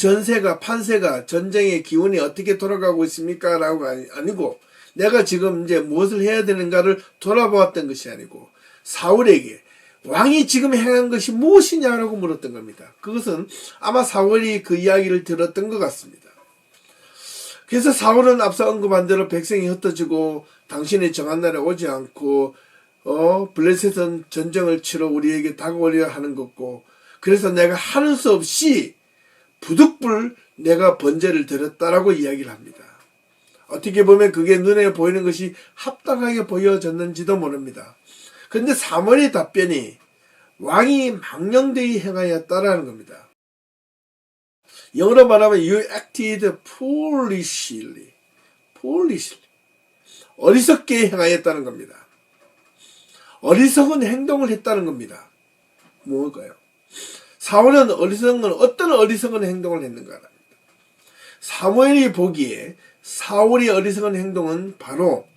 B: 판세가 전쟁의 기운이 어떻게 돌아가고 있습니까? 라고 아니고 내가 지금 이제 무엇을 해야 되는가를 돌아보았던 것이 아니고 사울에게 왕이 지금 행한 것이 무엇이냐라고 물었던 겁니다. 그것은 아마 사울이 그 이야기를 들었던 것 같습니다. 그래서 사울은 앞서 언급한 대로 백성이 흩어지고 당신의 정한 날에 오지 않고 블레셋은 전쟁을 치러 우리에게 다가오려 하는 것고, 그래서 내가 하는 수 없이 부득불 내가 번제를 드렸다라고 이야기를 합니다. 어떻게 보면 그게 눈에 보이는 것이 합당하게 보여졌는지도 모릅니다. 그런데 사무엘의 답변이 왕이 망령되이 행하였다라는 겁니다. 영어로 말하면 you acted foolishly. 어리석게 행하였다는 겁니다. 어리석은 행동을 했다는 겁니다. 무엇일까요? 사울은 어떤 어리석은 행동을 했는가 합니다. 사무엘이 보기에 사울이 어리석은 행동은 바로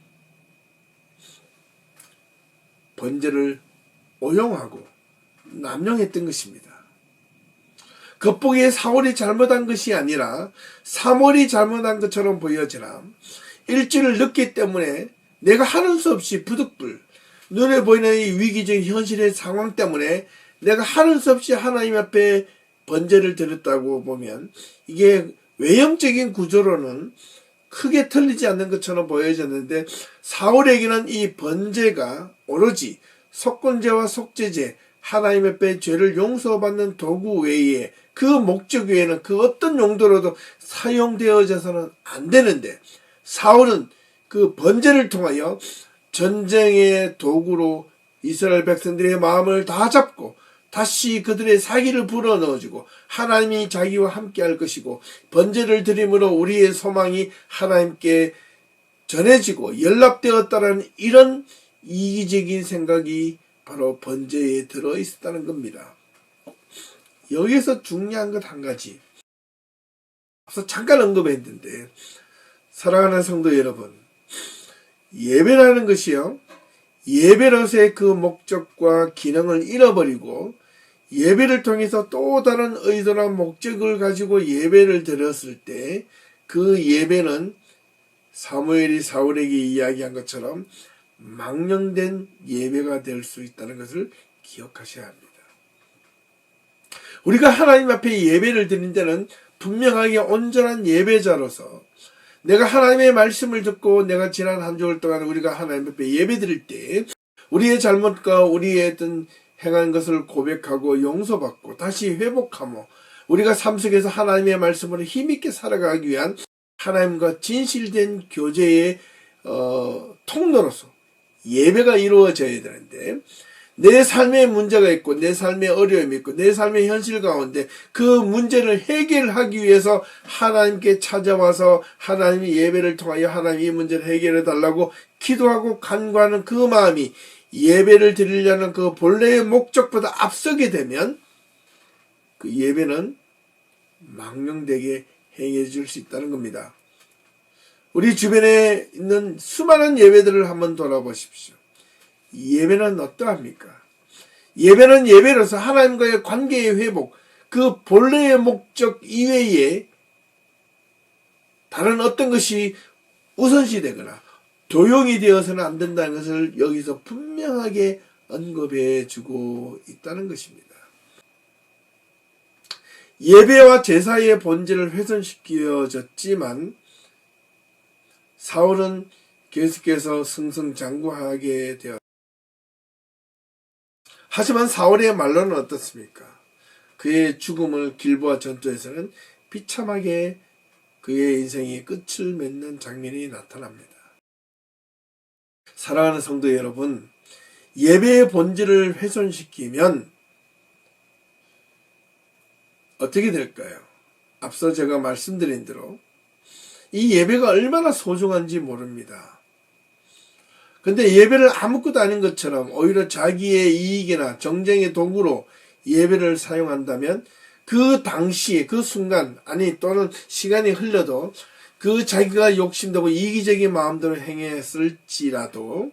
B: 번제를 오용하고 남용했던 것입니다. 겉보기에 사울이 잘못한 것이 아니라 사무엘이 잘못한 것처럼 보여지나 일주일을 늦기 때문에 내가 하는 수 없이 부득불 눈에 보이는 이 위기적인 현실의 상황 때문에 내가 하는 수 없이 하나님 앞에 번제를 드렸다고 보면 이게 외형적인 구조로는 크게 틀리지 않는 것처럼 보여졌는데 사울에게는 이 번제가 오로지 속건제와 속죄제 하나님 앞에 죄를 용서받는 도구 외에 그 목적 외에는 그 어떤 용도로도 사용되어져서는 안 되는데 사울은 그 번제를 통하여 전쟁의 도구로 이스라엘 백성들의 마음을 다 잡고 다시 그들의 사기를 불어넣어주고 하나님이 자기와 함께할 것이고 번제를 드림으로 우리의 소망이 하나님께 전해지고 연락되었다는 이런 이기적인 생각이 바로 번제에 들어있었다는 겁니다. 여기에서 중요한 것 한 가지 앞서 잠깐 언급했는데 사랑하는 성도 여러분, 예배라는 것이요 예배로서의 그 목적과 기능을 잃어버리고 예배를 통해서 또 다른 의도나 목적을 가지고 예배를 드렸을 때 그 예배는 사무엘이 사울에게 이야기한 것처럼 망령된 예배가 될 수 있다는 것을 기억하셔야 합니다. 우리가 하나님 앞에 예배를 드린 때는 분명하게 온전한 예배자로서 내가 하나님의 말씀을 듣고 내가 지난 한 주일 동안 우리가 하나님 앞에 예배 드릴 때 우리의 잘못과 우리의 어떤 행한 것을 고백하고 용서받고 다시 회복하며 우리가 삶 속에서 하나님의 말씀으로 힘있게 살아가기 위한 하나님과 진실된 교제의 통로로서 예배가 이루어져야 되는데 내 삶에 문제가 있고 내 삶에 어려움이 있고 내 삶의 현실 가운데 그 문제를 해결하기 위해서 하나님께 찾아와서 하나님의 예배를 통하여 하나님이 이 문제를 해결해 달라고 기도하고 간구하는 그 마음이 예배를 드리려는 그 본래의 목적보다 앞서게 되면 그 예배는 망령되게 행해 줄 수 있다는 겁니다. 우리 주변에 있는 수많은 예배들을 한번 돌아보십시오. 예배는 어떠합니까? 예배는 예배로서 하나님과의 관계의 회복, 그 본래의 목적 이외에 다른 어떤 것이 우선시 되거나 도용이 되어서는 안 된다는 것을 여기서 분명하게 언급해 주고 있다는 것입니다. 예배와 제사의 본질을 훼손시켜졌지만 사울은 계속해서 승승장구하게 되었습니다. 하지만 사울의 말로는 어떻습니까? 그의 죽음을 길보아 전투에서는 비참하게 그의 인생이 끝을 맺는 장면이 나타납니다. 사랑하는 성도 여러분, 예배의 본질을 훼손시키면 어떻게 될까요? 앞서 제가 말씀드린 대로 이 예배가 얼마나 소중한지 모릅니다. 근데 예배를 아무것도 아닌 것처럼 오히려 자기의 이익이나 정쟁의 도구로 예배를 사용한다면 그 당시에 그 순간 아니 또는 시간이 흘러도 그 자기가 욕심되고 이기적인 마음대로 행했을지라도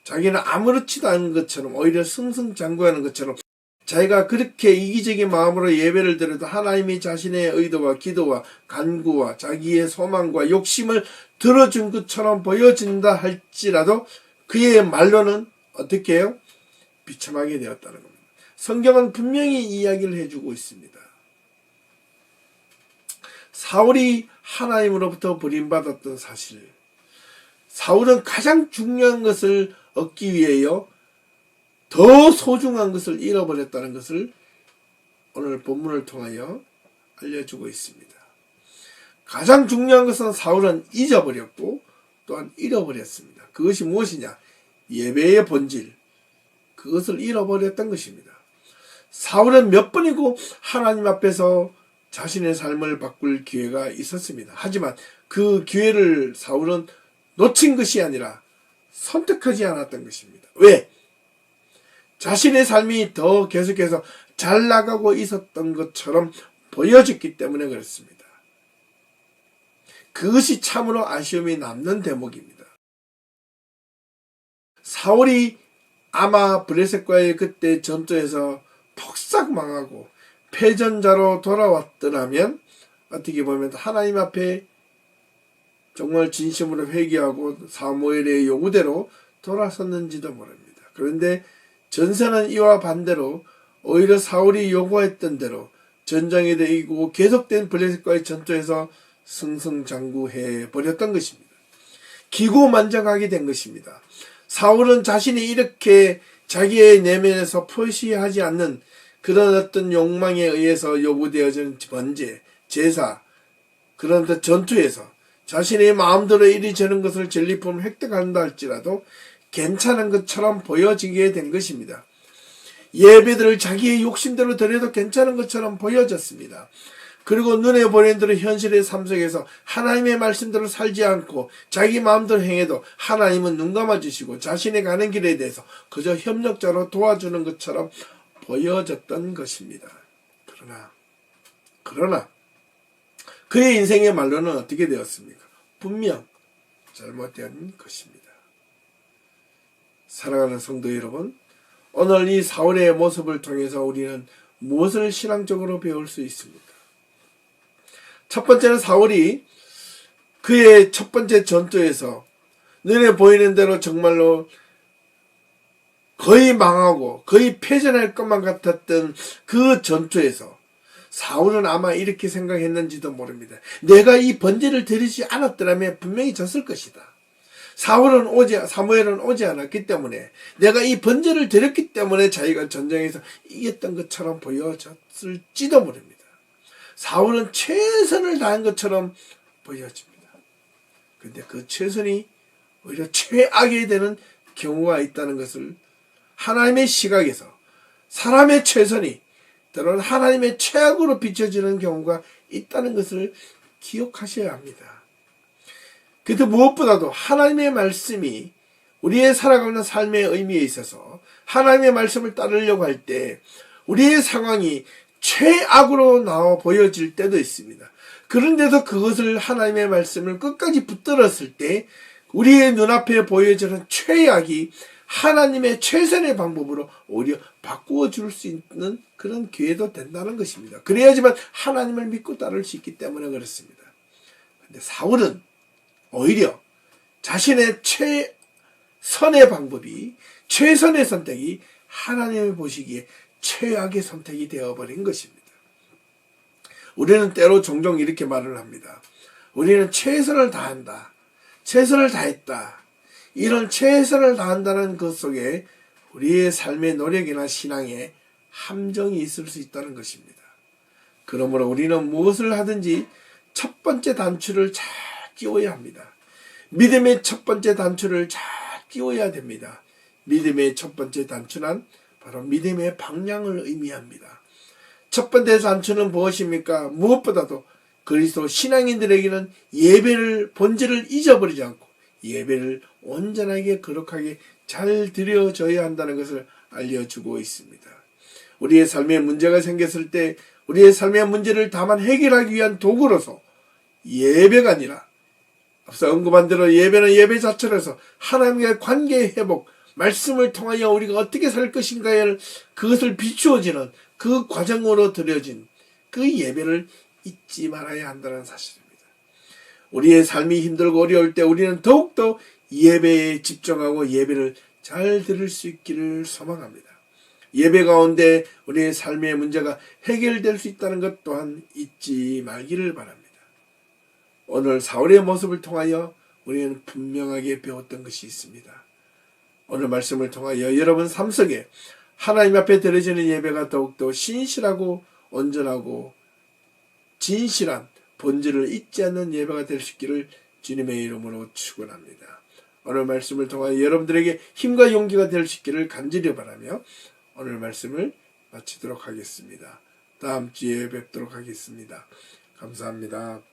B: 자기는 아무렇지도 않은 것처럼 오히려 승승장구하는 것처럼 자기가 그렇게 이기적인 마음으로 예배를 드려도 하나님이 자신의 의도와 기도와 간구와 자기의 소망과 욕심을 들어준 것처럼 보여진다 할지라도 그의 말로는 어떻게 해요? 비참하게 되었다는 겁니다. 성경은 분명히 이야기를 해주고 있습니다. 사울이 하나님으로부터 버림받았던 사실, 사울은 가장 중요한 것을 얻기 위해요 더 소중한 것을 잃어버렸다는 것을 오늘 본문을 통하여 알려주고 있습니다. 가장 중요한 것은 사울은 잊어버렸고 또한 잃어버렸습니다. 그것이 무엇이냐? 예배의 본질, 그것을 잃어버렸던 것입니다. 사울은 몇 번이고 하나님 앞에서 자신의 삶을 바꿀 기회가 있었습니다. 하지만 그 기회를 사울은 놓친 것이 아니라 선택하지 않았던 것입니다. 왜? 자신의 삶이 더 계속해서 잘 나가고 있었던 것처럼 보여졌기 때문에 그렇습니다. 그것이 참으로 아쉬움이 남는 대목입니다. 사울이 아마 블레셋과의 그때 전투에서 폭삭 망하고 패전자로 돌아왔더라면 어떻게 보면 하나님 앞에 정말 진심으로 회개하고 사무엘의 요구대로 돌아섰는지도 모릅니다. 그런데 전세는 이와 반대로 오히려 사울이 요구했던 대로 전장에 이기고 계속된 블레셋과의 전투에서 승승장구해 버렸던 것입니다. 기고만장하게 된 것입니다. 사울은 자신이 이렇게 자기의 내면에서 표시하지 않는 그런 어떤 욕망에 의해서 요구되어진 번제, 제사, 그런 전투에서 자신의 마음대로 이리 저런 것을 전리품을 획득한다 할지라도 괜찮은 것처럼 보여지게 된 것입니다. 예배들을 자기의 욕심대로 드려도 괜찮은 것처럼 보여졌습니다. 그리고 눈에 보이는 대로 현실의 삶 속에서 하나님의 말씀대로 살지 않고 자기 마음대로 행해도 하나님은 눈 감아주시고 자신의 가는 길에 대해서 그저 협력자로 도와주는 것처럼 보여졌던 것입니다. 그러나 그의 인생의 말로는 어떻게 되었습니까? 분명 잘못된 것입니다. 사랑하는 성도 여러분, 오늘 이 사울의 모습을 통해서 우리는 무엇을 신앙적으로 배울 수 있습니까? 첫 번째는 사울이 그의 첫 번째 전투에서 눈에 보이는 대로 정말로 거의 망하고 거의 패전할 것만 같았던 그 전투에서 사울은 아마 이렇게 생각했는지도 모릅니다. 내가 이 번제를 드리지 않았더라면 분명히 졌을 것이다. 사무엘은 오지 않았기 때문에 내가 이 번제를 드렸기 때문에 자기가 전쟁에서 이겼던 것처럼 보여졌을지도 모릅니다. 사울은 최선을 다한 것처럼 보여집니다. 그런데 그 최선이 오히려 최악이 되는 경우가 있다는 것을 하나님의 시각에서 사람의 최선이 때로는 하나님의 최악으로 비춰지는 경우가 있다는 것을 기억하셔야 합니다. 그래도 무엇보다도 하나님의 말씀이 우리의 살아가는 삶의 의미에 있어서 하나님의 말씀을 따르려고 할 때 우리의 상황이 최악으로 나와 보여질 때도 있습니다. 그런데도 그것을 하나님의 말씀을 끝까지 붙들었을 때 우리의 눈앞에 보여지는 최악이 하나님의 최선의 방법으로 오히려 바꾸어 줄 수 있는 그런 기회도 된다는 것입니다. 그래야지만 하나님을 믿고 따를 수 있기 때문에 그렇습니다. 그런데 사울은 오히려 자신의 최선의 방법이 최선의 선택이 하나님을 보시기에 최악의 선택이 되어버린 것입니다. 우리는 때로 종종 이렇게 말을 합니다. 우리는 최선을 다한다. 최선을 다했다. 이런 최선을 다한다는 것 속에 우리의 삶의 노력이나 신앙에 함정이 있을 수 있다는 것입니다. 그러므로 우리는 무엇을 하든지 첫 번째 단추를 잘 끼워야 합니다. 믿음의 첫 번째 단추를 잘 끼워야 됩니다. 믿음의 첫 번째 단추는 바로 믿음의 방향을 의미합니다. 첫 번째 단추는 무엇입니까? 무엇보다도 그리스도 신앙인들에게는 예배를 본질을 잊어버리지 않고 예배를 온전하게 거룩하게 잘 드려져야 한다는 것을 알려주고 있습니다. 우리의 삶에 문제가 생겼을 때 우리의 삶의 문제를 다만 해결하기 위한 도구로서 예배가 아니라 앞서 언급한 대로 예배는 예배 자체로서 하나님과의 관계의 회복, 말씀을 통하여 우리가 어떻게 살 것인가를 그것을 비추어지는 그 과정으로 드려진 그 예배를 잊지 말아야 한다는 사실입니다. 우리의 삶이 힘들고 어려울 때 우리는 더욱더 예배에 집중하고 예배를 잘 들을 수 있기를 소망합니다. 예배 가운데 우리의 삶의 문제가 해결될 수 있다는 것 또한 잊지 말기를 바랍니다. 오늘 사울의 모습을 통하여 우리는 분명하게 배웠던 것이 있습니다. 오늘 말씀을 통하여 여러분 삶 속에 하나님 앞에 드려지는 예배가 더욱더 신실하고 온전하고 진실한 본질을 잊지 않는 예배가 될 수 있기를 주님의 이름으로 축원합니다. 오늘 말씀을 통하여 여러분들에게 힘과 용기가 될 수 있기를 간절히 바라며 오늘 말씀을 마치도록 하겠습니다. 다음 주에 뵙도록 하겠습니다. 감사합니다.